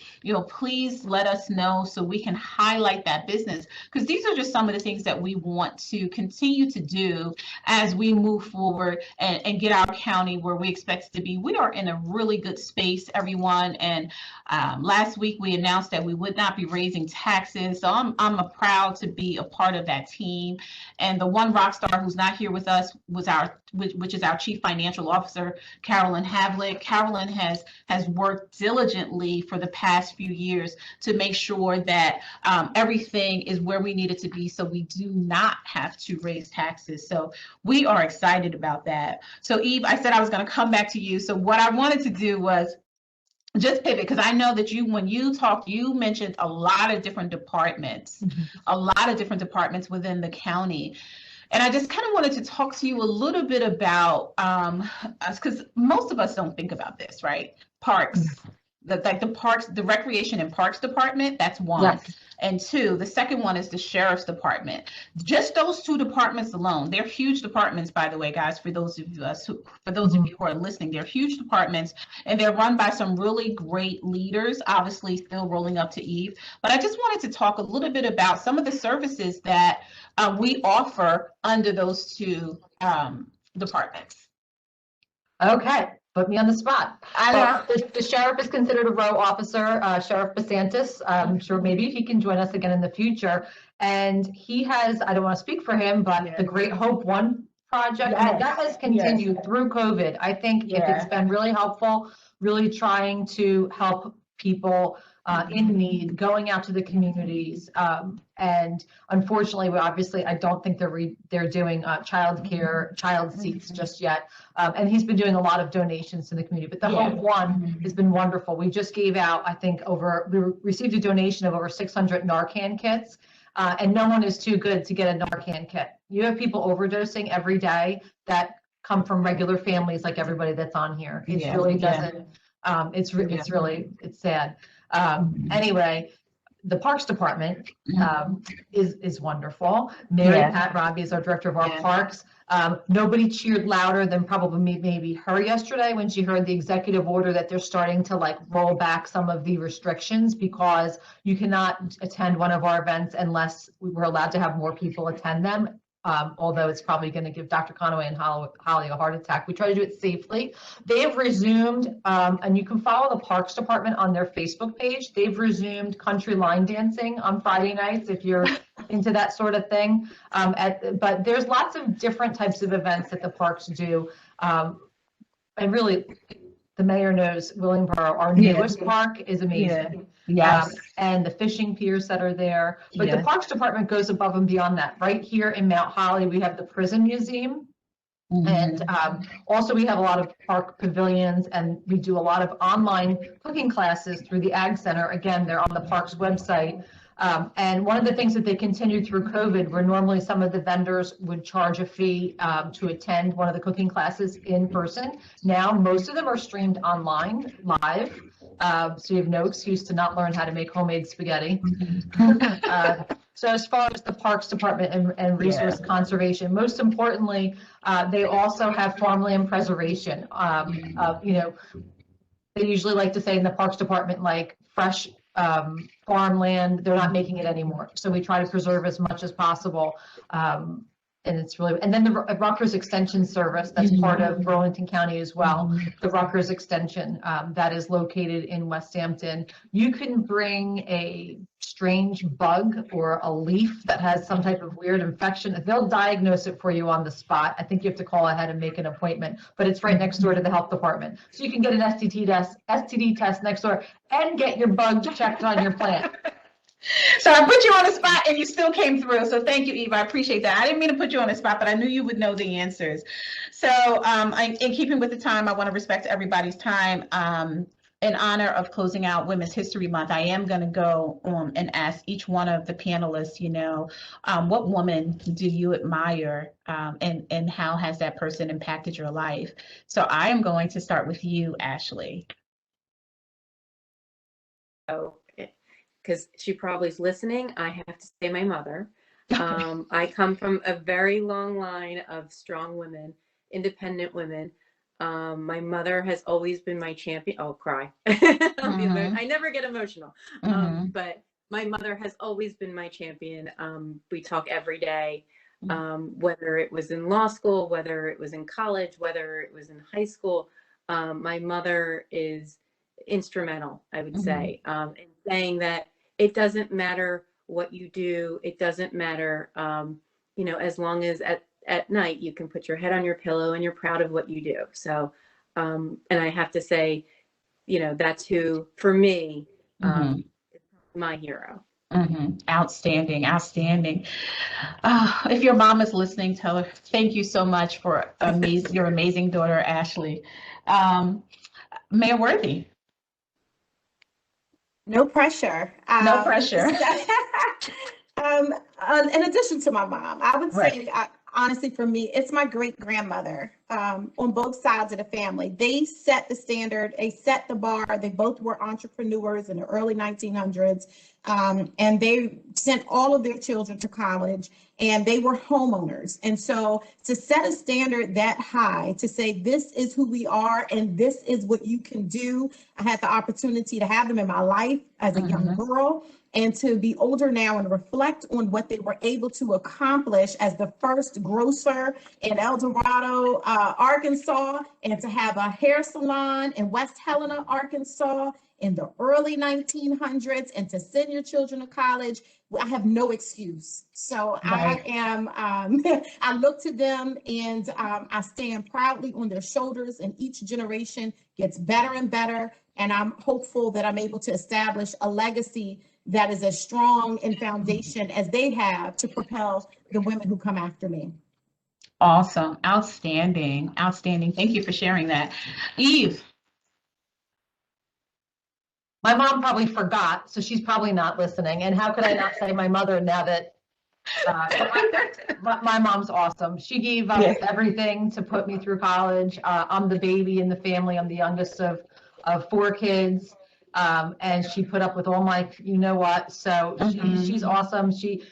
please let us know so we can highlight that business, because these are just some of the things that we want to continue to do as we move forward and get our county where we expect it to be. We are in a really good space, everyone. And last week we announced that we would not be raising taxes. So I'm proud to be a part of that team. And the one rock star who's not here with us which is our Chief Financial Officer, Carolyn Havlick. Carolyn has worked diligently for the past few years to make sure that everything is where we need it to be, so we do not have to raise taxes. So we are excited about that. So Eve, I said I was going to come back to you. So what I wanted to do was just pivot, because I know that when you talked, you mentioned a lot of different departments, within the county. And I just kind of wanted to talk to you a little bit about us, because most of us don't think about this, right? Parks, the parks, the recreation and parks department, that's one. Yes. And two, the second one is the sheriff's department. Just those two departments alone, they're huge departments, by the way, guys, for those of you who are listening, they're huge departments, and they're run by some really great leaders, obviously still rolling up to Eve. But I just wanted to talk a little bit about some of the services that we offer under those two departments. Okay. Put me on the spot. The sheriff is considered a row officer, Sheriff Basantis. I'm sure maybe he can join us again in the future. And he has, I don't want to speak for him, but the Great Hope One project, and that has continued through COVID. I think it's been really helpful, really trying to help people in need, going out to the communities. And unfortunately, I don't think they're doing child seats just yet. And he's been doing a lot of donations to the community, but the Hope One has been wonderful. We just gave out, I think we received a donation of over 600 Narcan kits, and no one is too good to get a Narcan kit. You have people overdosing every day that come from regular families like everybody that's on here. It really doesn't, it's sad. Anyway, the Parks Department is wonderful. Mary Pat Robbie is our director of our parks. Nobody cheered louder than probably maybe her yesterday when she heard the executive order that they're starting to roll back some of the restrictions, because you cannot attend one of our events unless we're allowed to have more people attend them. although it's probably going to give Dr. Conaway and Holly a heart attack. We try to do it safely. They've resumed, and you can follow the Parks Department on their Facebook page. They've resumed country line dancing on Friday nights if you're into that sort of thing. But there's lots of different types of events that the parks do. And really, the mayor knows Willingboro, our newest park, is amazing. Yes. And the fishing piers that are there. But the Parks Department goes above and beyond that. Right here in Mount Holly, we have the Prison Museum. And also we have a lot of park pavilions, and we do a lot of online cooking classes through the Ag Center. Again, they're on the parks website. And one of the things that they continued through COVID, where normally some of the vendors would charge a fee to attend one of the cooking classes in person. Now, most of them are streamed online, live. So you have no excuse to not learn how to make homemade spaghetti. So as far as the Parks Department and resource conservation, most importantly, they also have farmland preservation. You know, they usually like to say in the Parks Department, like fresh farmland, they're not making it anymore. So we try to preserve as much as possible. And it's really, and then the Rutgers Extension Service, that's part of Burlington County as well. The Rutgers Extension that is located in West Hampton. You can bring a strange bug or a leaf that has some type of weird infection. They'll diagnose it for you on the spot. I think you have to call ahead and make an appointment, but it's right next door to the health department. So you can get an STD test next door and get your bug checked on your plant. So I put you on the spot and you still came through. So thank you, Eva. I appreciate that. I didn't mean to put you on the spot, but I knew you would know the answers. So in keeping with the time, I want to respect everybody's time. In honor of closing out Women's History Month, I am going to go and ask each one of the panelists, you know, what woman do you admire and how has that person impacted your life? So I am going to start with you, Ashley. Oh, because she probably is listening, I have to say my mother. I come from a very long line of strong women, independent women. My mother has always been my champion. I'll cry. I never get emotional. But my mother has always been my champion. We talk every day, whether it was in law school, whether it was in college, whether it was in high school. My mother is instrumental, I would say, in saying that it doesn't matter what you do. It doesn't matter, you know, as long as at night you can put your head on your pillow and you're proud of what you do. So, and I have to say, you know, that's who, for me, is my hero. Outstanding, outstanding. If your mom is listening, tell her thank you so much for your amazing daughter, Ashley. Mayor Worthy. No pressure. No pressure. In addition to my mom, I would say, honestly, for me, it's my great grandmother on both sides of the family. They set the standard, they set the bar. They both were entrepreneurs in the early 1900s, and they sent all of their children to college, and they were homeowners. And so to set a standard that high, to say this is who we are and this is what you can do. I had the opportunity to have them in my life as a young girl, and to be older now and reflect on what they were able to accomplish as the first grocer in El Dorado, Arkansas, and to have a hair salon in West Helena, Arkansas in the early 1900s, and to send your children to college. I have no excuse. So I am, I look to them, and I stand proudly on their shoulders, and each generation gets better and better. And I'm hopeful that I'm able to establish a legacy that is as strong in foundation as they have to propel the women who come after me. Awesome. Outstanding. Outstanding. Thank you for sharing that. Eve. My mom probably forgot, so she's probably not listening. And how could I not say my mother now that my mom's awesome. She gave up everything to put me through college. I'm the baby in the family. I'm the youngest of 4 kids. And she put up with all my, you know what, so she's awesome. She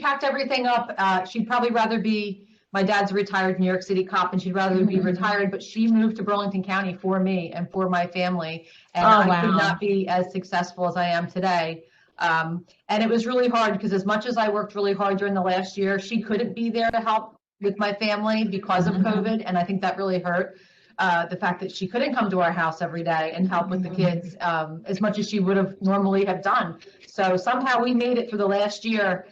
packed everything up. She'd probably rather be, my dad's a retired New York City cop, and she'd rather be retired, but she moved to Burlington County for me and for my family. And I could not be as successful as I am today And it was really hard because as much as I worked really hard during the last year, she couldn't be there to help with my family because of COVID. And I think that really hurt. The fact that she couldn't come to our house every day and help with the kids as much as she would have normally have done. So somehow we made it through the last year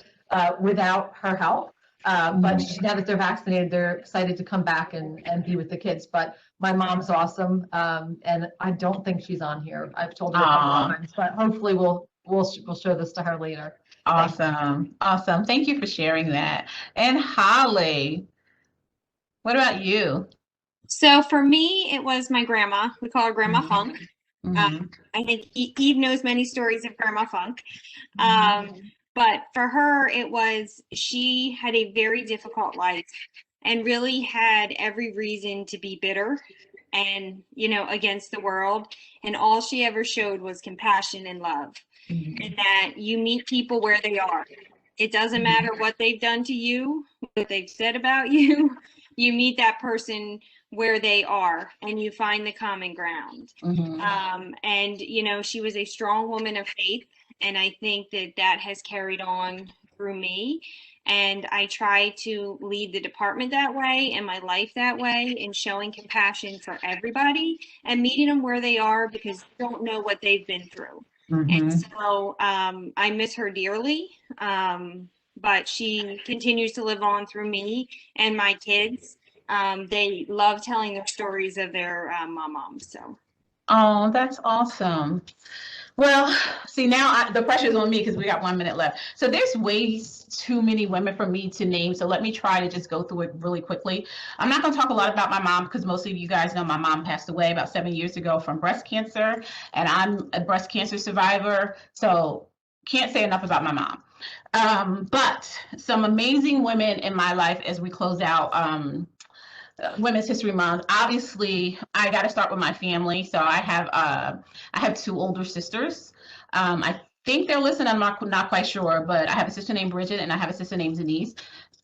without her help. But now that they're vaccinated, they're excited to come back and be with the kids. But my mom's awesome. And I don't think she's on here. I've told her a couple times, but hopefully we'll show this to her later. Awesome. Awesome. Thank you for sharing that. And Holly, what about you? So for me, it was my grandma. We call her Grandma Funk. I think Eve knows many stories of Grandma Funk. But for her, it was, she had a very difficult life and really had every reason to be bitter and, you know, against the world. And all she ever showed was compassion and love. And that you meet people where they are. It doesn't matter what they've done to you, what they've said about you. You meet that person where they are and you find the common ground. And, you know, she was a strong woman of faith. And I think that that has carried on through me. And I try to lead the department that way and my life that way, in showing compassion for everybody and meeting them where they are, because you don't know what they've been through. And so I miss her dearly, but she continues to live on through me and my kids. They love telling their stories of their moms. So. Oh, that's awesome. Well, see, now the pressure's on me because we got 1 minute left. So there's ways too many women for me to name. So let me try to just go through it really quickly. I'm not going to talk a lot about my mom because most of you guys know my mom passed away about 7 years ago from breast cancer, and I'm a breast cancer survivor. So can't say enough about my mom. But some amazing women in my life as we close out Women's History Month. Obviously, I got to start with my family. So I have 2 older sisters. I think they're listening. I'm not quite sure, but I have a sister named Bridget and I have a sister named Denise.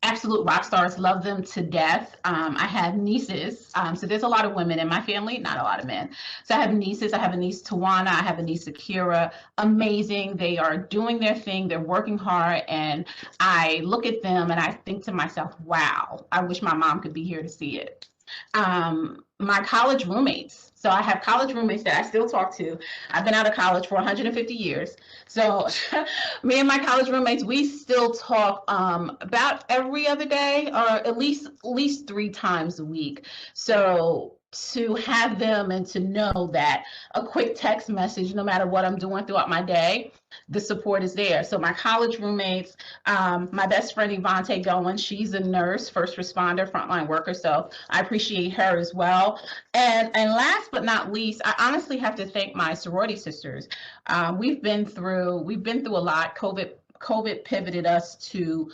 Absolute rock stars, love them to death. I have nieces. So there's a lot of women in my family, not a lot of men. So I have nieces. I have a niece, Tawana. I have a niece, Akira. Amazing. They are doing their thing. They're working hard. And I look at them and I think to myself, wow, I wish my mom could be here to see it. My college roommates. So I have college roommates that I still talk to. I've been out of college for 150 years. So me and my college roommates, we still talk about every other day, or at least 3 times a week. So to have them and to know that a quick text message, no matter what I'm doing throughout my day, the support is there. So my college roommates, my best friend Yvonne Gowen, she's a nurse, first responder, frontline worker. So I appreciate her as well. And last but not least, I honestly have to thank my sorority sisters. We've been through a lot. COVID pivoted us to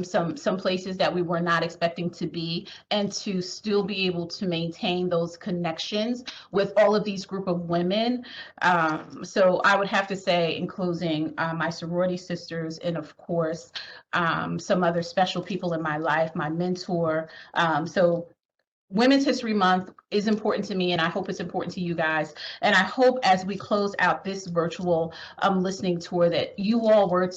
some places that we were not expecting to be, and to still be able to maintain those connections with all of these group of women. So I would have to say, in closing, my sorority sisters, and of course, some other special people in my life, my mentor. So Women's History Month is important to me, and I hope it's important to you guys. And I hope as we close out this virtual listening tour that you all were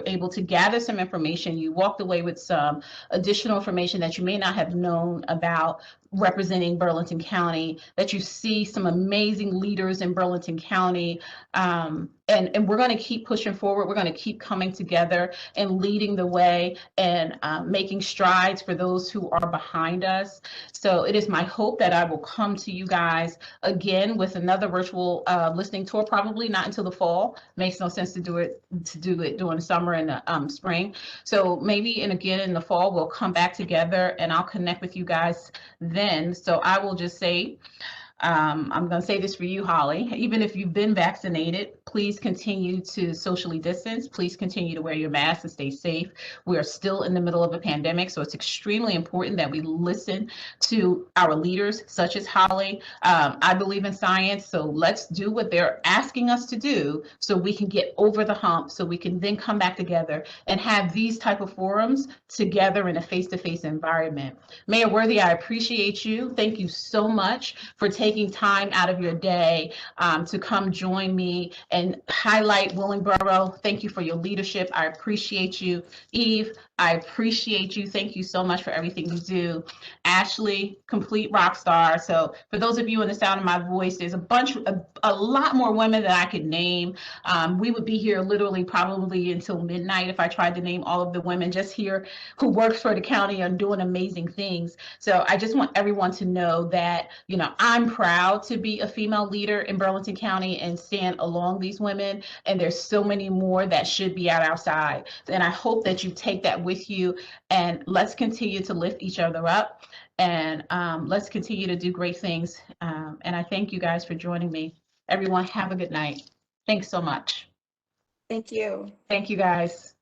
able to gather some information. You walked away with some additional information that you may not have known about representing Burlington County, that you see some amazing leaders in Burlington County. And we're going to keep pushing forward. We're going to keep coming together and leading the way and making strides for those who are behind us. So it is my hope that I will come to you guys again with another virtual listening tour, probably not until the fall. Makes no sense to do it during the summer and the spring. So maybe, and again in the fall, we'll come back together and I'll connect with you guys then. So I will just say, I'm going to say this for you, Holly. Even if you've been vaccinated, please continue to socially distance. Please continue to wear your mask and stay safe. We are still in the middle of a pandemic, so it's extremely important that we listen to our leaders, such as Holly. I believe in science, so let's do what they're asking us to do so we can get over the hump, so we can then come back together and have these type of forums together in a face-to-face environment. Mayor Worthy, I appreciate you. Thank you so much for taking time out of your day to come join me and highlight Willingboro. Thank you for your leadership. I appreciate you. Eve, I appreciate you. Thank you so much for everything you do. Ashley, complete rock star. So for those of you in the sound of my voice, there's a lot more women that I could name. We would be here literally probably until midnight if I tried to name all of the women just here who work for the county and doing amazing things. So I just want everyone to know that, you know, I'm proud to be a female leader in Burlington County and stand along these women. And there's so many more that should be at our side. And I hope that you take that with you, and let's continue to lift each other up, and let's continue to do great things. And I thank you guys for joining me. Everyone, have a good night. Thanks so much. Thank you. Thank you, guys.